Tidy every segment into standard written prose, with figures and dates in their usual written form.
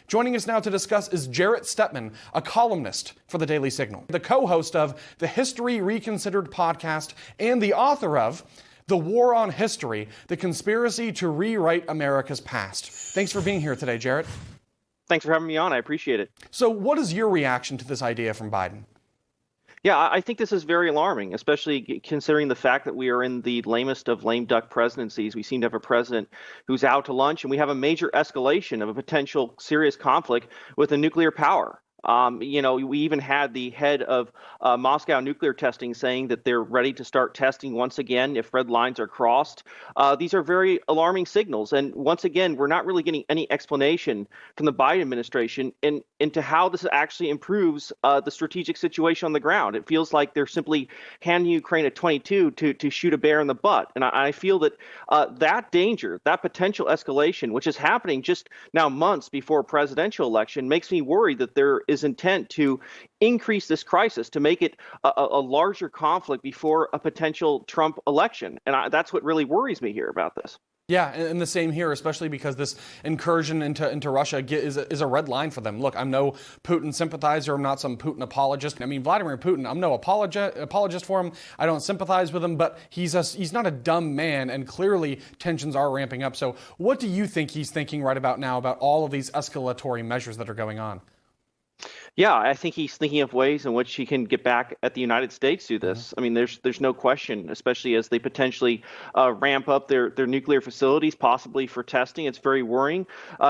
Joining us now to discuss is Jarrett Stepman, a columnist for the Daily Signal, the co-host of the History Reconsidered podcast and the author of The War on History, The Conspiracy to Rewrite America's Past. Thanks for being here today, Jarrett. Thanks for having me on. I appreciate it. So what is your reaction to this idea from Biden? Yeah, I think this is very alarming, especially considering the fact that we are in the lamest of lame duck presidencies. We seem to have a president who's out to lunch, and we have a major escalation of a potential serious conflict with a nuclear power. We even had the head of Moscow nuclear testing saying that they're ready to start testing once again if red lines are crossed. These are very alarming signals. And once again, we're not really getting any explanation from the Biden administration into how this actually improves the strategic situation on the ground. It feels like they're simply handing Ukraine a .22 to shoot a bear in the butt. And I feel that that danger, that potential escalation, which is happening just now months before a presidential election, makes me worried that there is intent to increase this crisis, to make it a larger conflict before a potential Trump election. And that's what really worries me here about this. Yeah, and the same here, especially because this incursion into Russia is a red line for them. Look, I'm no Putin sympathizer. I'm not some Putin apologist. I mean, Vladimir Putin, I'm no apologist for him. I don't sympathize with him, but he's not a dumb man, and clearly tensions are ramping up. So what do you think he's thinking right about now about all of these escalatory measures that are going on? Yeah, I think he's thinking of ways in which he can get back at the United States through this. I mean, there's no question, especially as they potentially ramp up their nuclear facilities, possibly for testing. It's very worrying.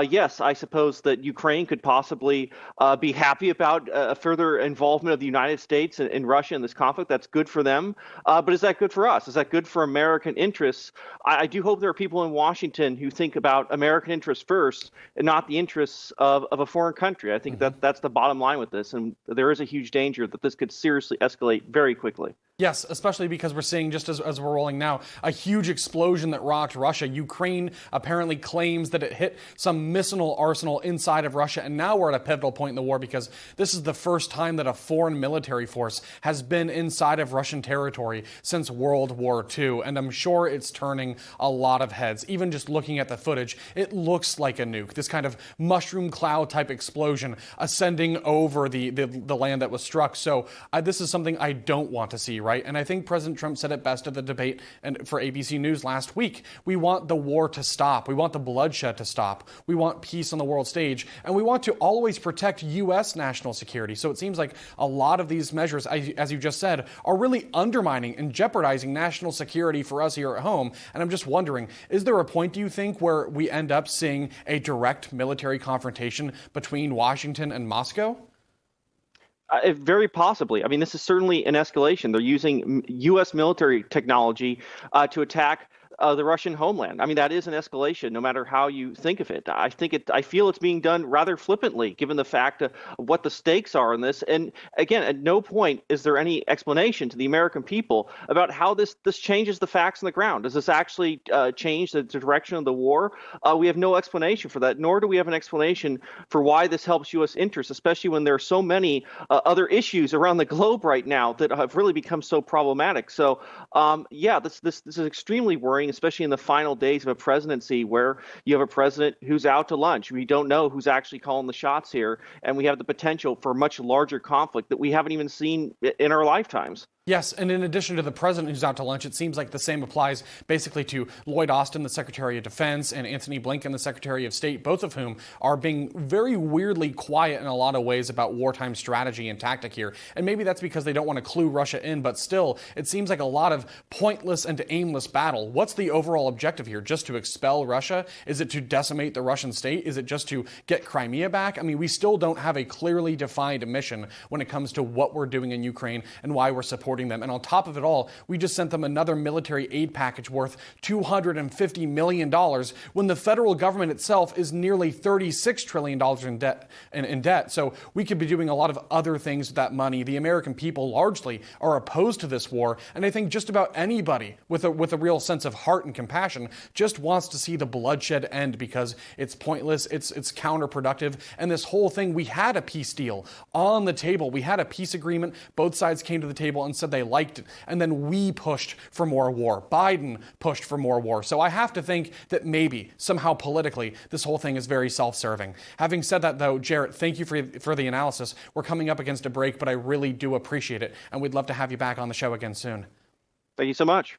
Yes, I suppose that Ukraine could possibly be happy about a further involvement of the United States and Russia in this conflict. That's good for them. But is that good for us? Is that good for American interests? I do hope there are people in Washington who think about American interests first and not the interests of a foreign country. I think that's the bottom line with this, and there is a huge danger that this could seriously escalate very quickly. Yes, especially because we're seeing, just as we're rolling now, a huge explosion that rocked Russia. Ukraine apparently claims that it hit some missile arsenal inside of Russia, and now we're at a pivotal point in the war because this is the first time that a foreign military force has been inside of Russian territory since World War II, and I'm sure it's turning a lot of heads. Even just looking at the footage, it looks like a nuke, this kind of mushroom cloud type explosion ascending over the land that was struck. So this is something I don't want to see, right? And I think President Trump said it best at the debate and for ABC News last week. We want the war to stop. We want the bloodshed to stop. We want peace on the world stage. And we want to always protect U.S. national security. So it seems like a lot of these measures, as you just said, are really undermining and jeopardizing national security for us here at home. And I'm just wondering, is there a point, do you think, where we end up seeing a direct military confrontation between Washington and Moscow? Very possibly. I mean, this is certainly an escalation. They're using U.S. military technology to attack the Russian homeland. I mean, that is an escalation, no matter how you think of it. I feel it's being done rather flippantly, given the fact of what the stakes are in this. And again, at no point is there any explanation to the American people about how this changes the facts on the ground. Does this actually change the direction of the war? We have no explanation for that, nor do we have an explanation for why this helps U.S. interests, especially when there are so many other issues around the globe right now that have really become so problematic. So, this is extremely worrying, especially in the final days of a presidency where you have a president who's out to lunch. We don't know who's actually calling the shots here, and we have the potential for a much larger conflict that we haven't even seen in our lifetimes. Yes, and in addition to the president who's out to lunch, it seems like the same applies basically to Lloyd Austin, the Secretary of Defense, and Antony Blinken, the Secretary of State, both of whom are being very weirdly quiet in a lot of ways about wartime strategy and tactic here. And maybe that's because they don't want to clue Russia in, but still, it seems like a lot of pointless and aimless battle. What's the overall objective here? Just to expel Russia? Is it to decimate the Russian state? Is it just to get Crimea back? I mean, we still don't have a clearly defined mission when it comes to what we're doing in Ukraine and why we're supporting them. And on top of it all, we just sent them another military aid package worth $250 million when the federal government itself is nearly $36 trillion in debt. So we could be doing a lot of other things with that money. The American people largely are opposed to this war. And I think just about anybody with a real sense of heart and compassion just wants to see the bloodshed end because it's pointless, it's counterproductive. And this whole thing, we had a peace deal on the table. We had a peace agreement. Both sides came to the table and said said they liked it, and then we pushed for more war. Biden pushed for more war. So I have to think that maybe, somehow politically, this whole thing is very self-serving. Having said that, though, Jarrett, thank you for the analysis. We're coming up against a break, but I really do appreciate it, and we'd love to have you back on the show again soon. Thank you so much.